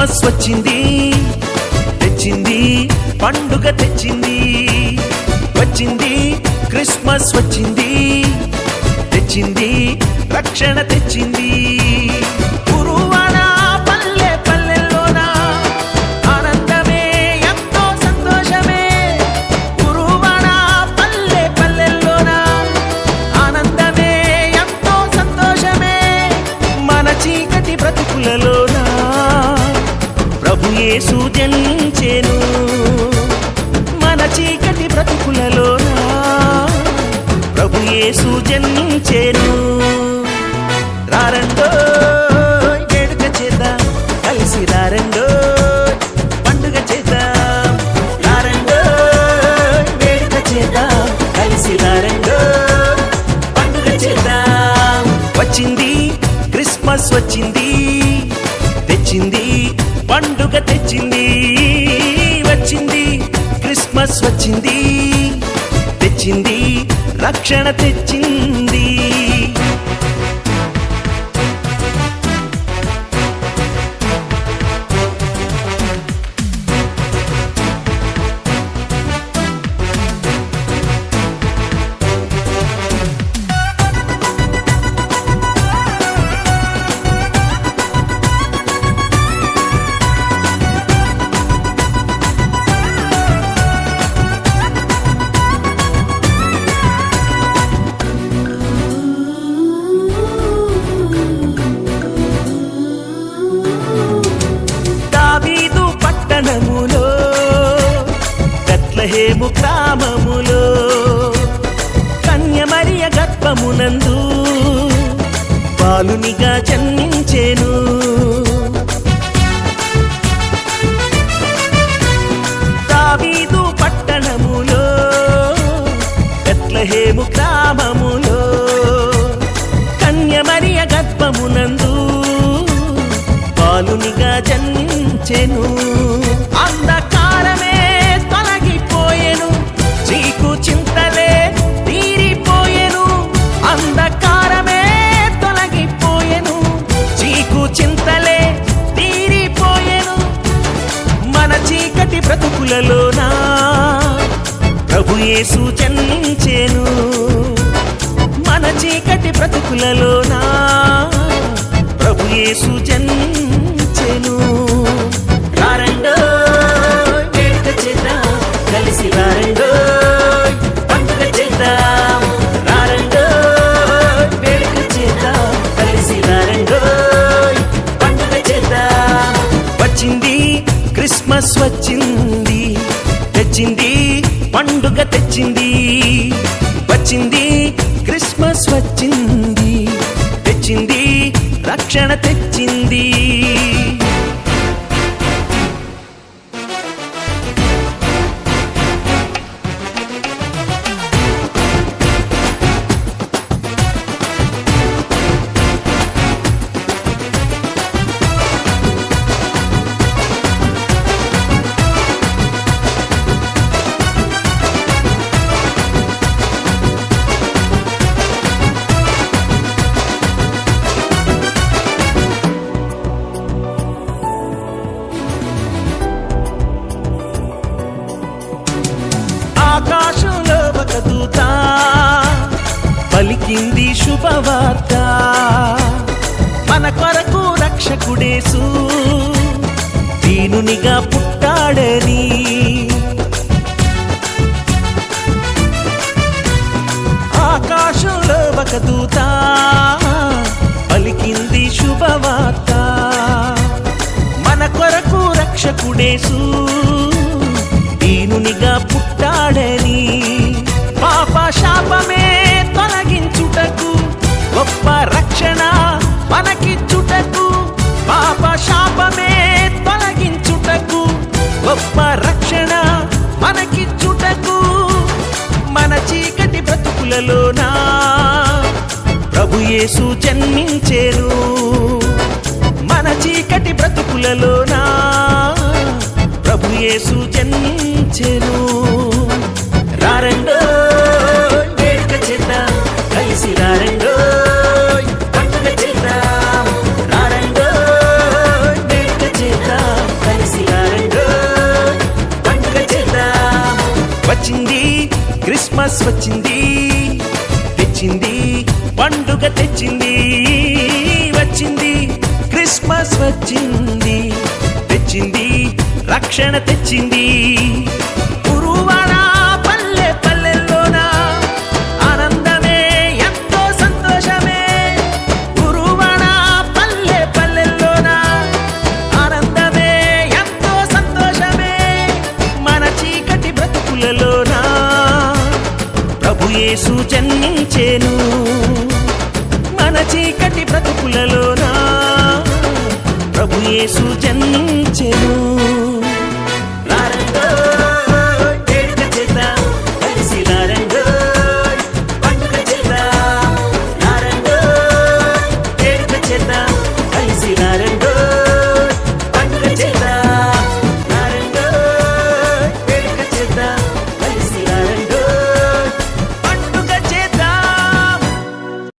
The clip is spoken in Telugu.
క్రిస్మస్ వచ్చింది తెచ్చింది పండుగ తెచ్చింది వచ్చింది క్రిస్మస్ వచ్చింది తెచ్చింది రక్షణ తెచ్చింది గురువాడ పల్లె పల్లెల్లోన ఆనందమే ఎంతో సంతోషమే గురువాడ పల్లె పల్లెల్లోన ఆనందమే ఎంతో సంతోషమే మన చీకటి బ్రతుకులలోన ప్రభు యేసు జనించెను మన చీకటి బ్రతుకులలోన ప్రభు యేసు జనించెను రారండో వేడుక చేద్దాం కలిసి రారండో పండుగ చేద్దాం రారండో వేడుక చేద్దాం కలిసి రారండో పండుగ చేద్దాం వచ్చింది క్రిస్మస్ వచ్చింది తెచ్చింది పండుగ తెచ్చింది వచ్చింది క్రిస్మస్ వచ్చింది తెచ్చింది రక్షణ తెచ్చింది బెత్లెహేము గ్రామములో కన్యమరియ గర్భమునందు బాలునిగా జన్మించెను దావీదు పట్టణములో బెత్లెహేము గ్రామములో కన్యమరియ గర్భమునందు బాలునిగా జన్మించెను అంధకారమే తొలగిపోయెను చీకు చింతలే తీరిపోయెను అంధకారమే తొలగిపోయెను చీకు చింతలే తీరిపోయెను మన చీకటి బ్రతుకులలోన ప్రభు యేసు జన్మించెను మన చీకటి బ్రతుకులలోన ప్రభు యేసు జన్మించెను రారండో వేడుక చేద్దాం కలిసి రారండో పండుగ చేద్దాం రారండో వేడుక చేద్దాం కలిసి రారండో పండుగ చేద్దాం వచ్చింది క్రిస్మస్ వచ్చింది తెచ్చింది పండుగ తెచ్చింది వచ్చింది క్రిస్మస్ వచ్చింది తెచ్చింది రక్షణ తెచ్చింది ఆకాశంలో ఒక దూత పలికింది శుభవార్త మన కొరకు రక్షకుడేసు దీనునిగా పుట్టాడని ఆకాశంలో ఒక దూత పలికింది శుభవార్త మన కొరకు రక్షకుడేసు దీనునిగా పుట్టాడని పాప శాపమే తొలగించుటకు గొప్ప రక్షణ మనకిచ్చుటకు పాప శాపమే తొలగించుటకు గొప్ప రక్షణ మనకిచ్చుటకు మన చీకటి బ్రతుకులలోన ప్రభు యేసు జన్మించెను మన చీకటి బ్రతుకులలోన ప్రభు యేసు జన్మించెను రారండో వేడుక చేద్దాం కలిసి రారండో పండుగ చేద్దాం రారండో వేడుక చేద్దాం క్రిస్మస్ వచ్చింది తెచ్చింది పండుగ తెచ్చింది వచ్చింది క్రిస్మస్ వచ్చింది తెచ్చింది రక్షణ తెచ్చింది ఉరువాడ పల్లె పల్లెల్లోన ఆనందమే ఎంతో సంతోషమే ఉరువాడ పల్లె పల్లెల్లోన ఆనందమే ఎంతో సంతోషమే మన చీకటి బ్రతుకులలోన ప్రభు యేసు జన్మించెను మన చీకటి బ్రతుకులలోన ప్రభు యేసు జన్మించెను